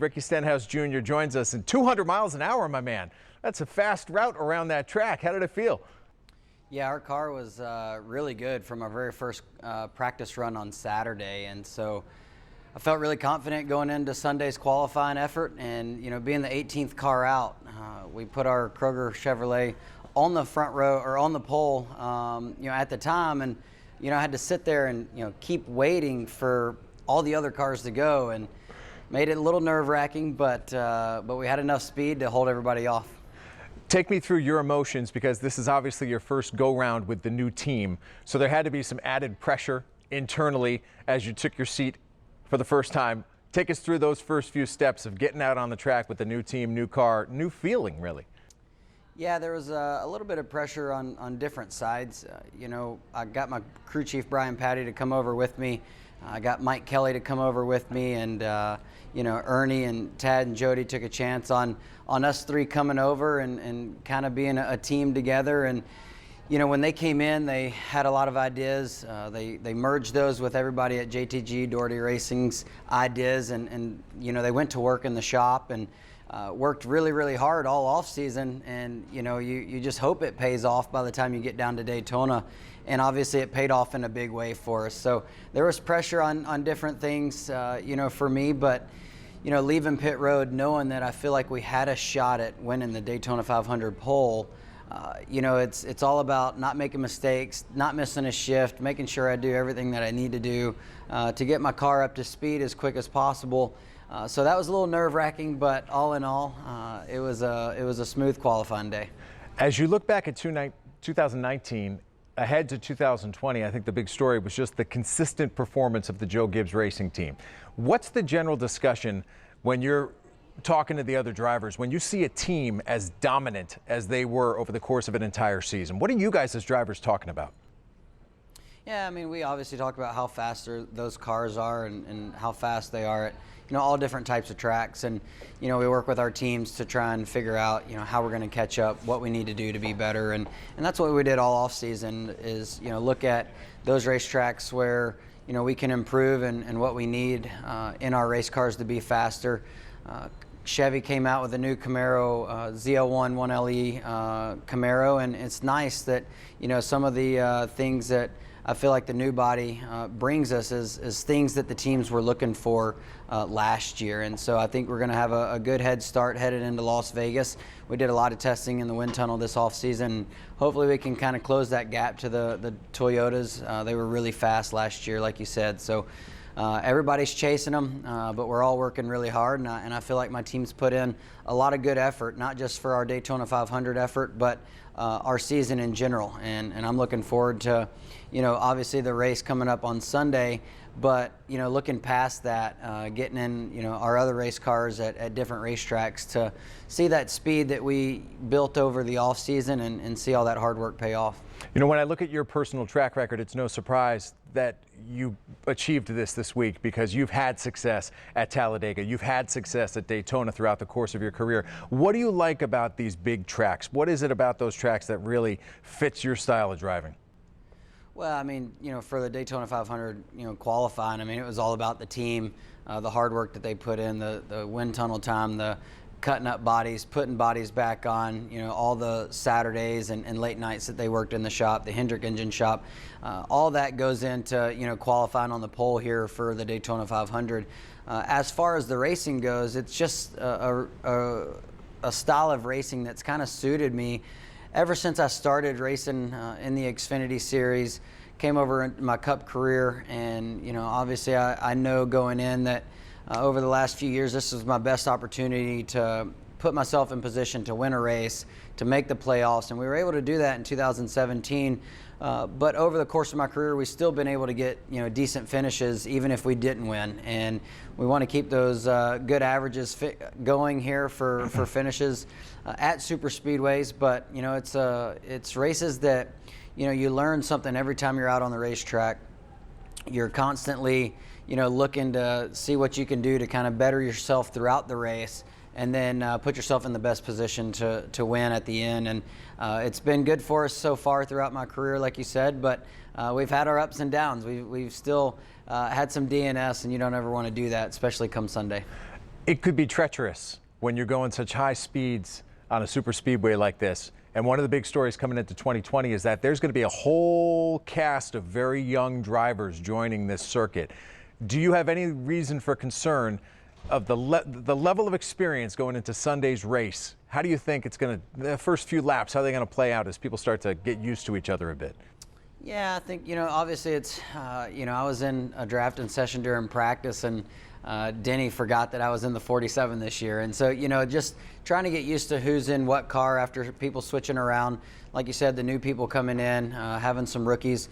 Ricky Stenhouse Jr. joins us in 200 miles an hour, my man. That's a fast route around that track. How did it feel? Yeah, our car was really good from our very first practice run on Saturday, and so I felt really confident going into Sunday's qualifying effort. And being the 18th car out, we put our Kroger Chevrolet on the front row or on the pole, at the time, and I had to sit there and keep waiting for all the other cars to go, and made it a little nerve-wracking, but we had enough speed to hold everybody off. Take me through your emotions, because this is obviously your first go-round with the new team. So there had to be some added pressure internally as you took your seat for the first time. Take us through those first few steps of getting out on the track with the new team, new car, new feeling, really. Yeah, there was a little bit of pressure on different sides. I got my crew chief, Brian Patty, to come over with me. I got Mike Kelly to come over with me, and Ernie and Tad and Jody took a chance on us three coming over and kind of being a team together. And when they came in, they had a lot of ideas. They merged those with everybody at JTG Doherty Racing's ideas, and they went to work in the shop and worked really, really hard all off season. And you just hope it pays off by the time you get down to Daytona. And obviously it paid off in a big way for us. So there was pressure on different things, for me, but leaving pit road, knowing that I feel like we had a shot at winning the Daytona 500 pole. It's all about not making mistakes, not missing a shift, making sure I do everything that I need to do to get my car up to speed as quick as possible. So that was a little nerve-wracking, but all in all, it was a smooth qualifying day. As you look back at 2019, ahead to 2020, I think the big story was just the consistent performance of the Joe Gibbs Racing team. What's the general discussion when you're talking to the other drivers, when you see a team as dominant as they were over the course of an entire season? What are you guys as drivers talking about? Yeah, I mean, we obviously talk about how fast those cars are and how fast they are at all different types of tracks, and we work with our teams to try and figure out how we're going to catch up, what we need to do to be better, and that's what we did all off season is look at those racetracks where we can improve and what we need in our race cars to be faster. Chevy came out with a new Camaro ZL1 1LE Camaro, and it's nice that some of the things that I feel like the new body brings us is things that the teams were looking for last year. And so I think we're going to have a good head start headed into Las Vegas. We did a lot of testing in the wind tunnel this offseason. Hopefully we can kind of close that gap to the Toyotas. They were really fast last year, like you said. So everybody's chasing them, but we're all working really hard. And I feel like my team's put in a lot of good effort, not just for our Daytona 500 effort, but our season in general. And I'm looking forward to obviously the race coming up on Sunday, but looking past that, getting in our other race cars at different racetracks to see that speed that we built over the off season and see all that hard work pay off. When I look at your personal track record, it's no surprise that you achieved this week, because you've had success at Talladega, you've had success at Daytona throughout the course of your career. What do you like about these big tracks? What is it about those tracks that really fits your style of driving? Well, I mean, for the Daytona 500, qualifying, I mean, it was all about the team, the hard work that they put in, the wind tunnel time, the cutting up bodies, putting bodies back on, all the Saturdays and late nights that they worked in the shop, the Hendrick engine shop. All that goes into, qualifying on the pole here for the Daytona 500. As far as the racing goes, it's just a style of racing that's kind of suited me ever since I started racing in the Xfinity Series, came over in my Cup career, and obviously I know going in that over the last few years this was my best opportunity to put myself in position to win a race, to make the playoffs, and we were able to do that in 2017. But over the course of my career, we've still been able to get decent finishes even if we didn't win, and we want to keep those good averages going here for finishes at super speedways. But it's races that you learn something every time you're out on the racetrack. You're constantly looking to see what you can do to kind of better yourself throughout the race, and then put yourself in the best position to win at the end. And it's been good for us so far throughout my career, like you said, but we've had our ups and downs. We've still had some DNS, and you don't ever want to do that, especially come Sunday. It could be treacherous when you're going such high speeds on a super speedway like this. And one of the big stories coming into 2020 is that there's going to be a whole cast of very young drivers joining this circuit. Do you have any reason for concern of the level of experience going into Sunday's race? How do you think it's going to, the first few laps, how are they going to play out as people start to get used to each other a bit? Yeah, I think, obviously it's, I was in a drafting session during practice, and Denny forgot that I was in the 47 this year. And so, just trying to get used to who's in what car after people switching around. Like you said, the new people coming in, having some rookies.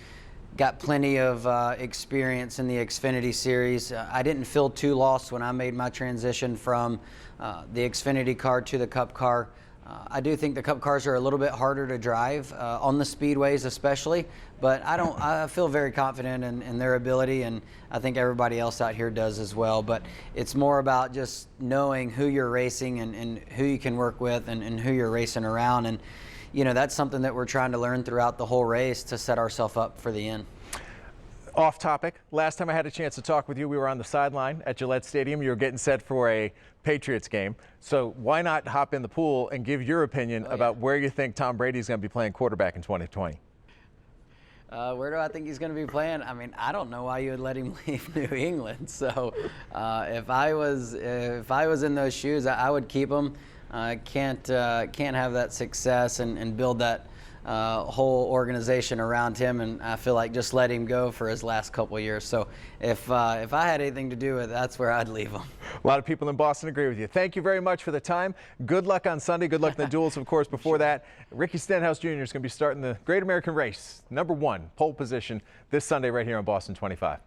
Got plenty of experience in the Xfinity series. I didn't feel too lost when I made my transition from the Xfinity car to the Cup car. I do think the Cup cars are a little bit harder to drive on the speedways especially, but I feel very confident in their ability, and I think everybody else out here does as well. But it's more about just knowing who you're racing and who you can work with and who you're racing around. And that's something that we're trying to learn throughout the whole race to set ourselves up for the end. Off topic, last time I had a chance to talk with you, we were on the sideline at Gillette Stadium. You were getting set for a Patriots game. So why not hop in the pool and give your opinion about where you think Tom Brady is going to be playing quarterback in 2020? Where do I think he's going to be playing? I mean, I don't know why you would let him leave New England. So if I was in those shoes, I would keep him. Can't have that success and build that whole organization around him, and I feel like just let him go for his last couple of years. So if I had anything to do with it, that's where I'd leave him. A lot of people in Boston agree with you. Thank you very much for the time. Good luck on Sunday. Good luck in the duels, of course. Before that, Ricky Stenhouse Jr. is going to be starting the Great American Race, #1 pole position this Sunday right here on Boston 25.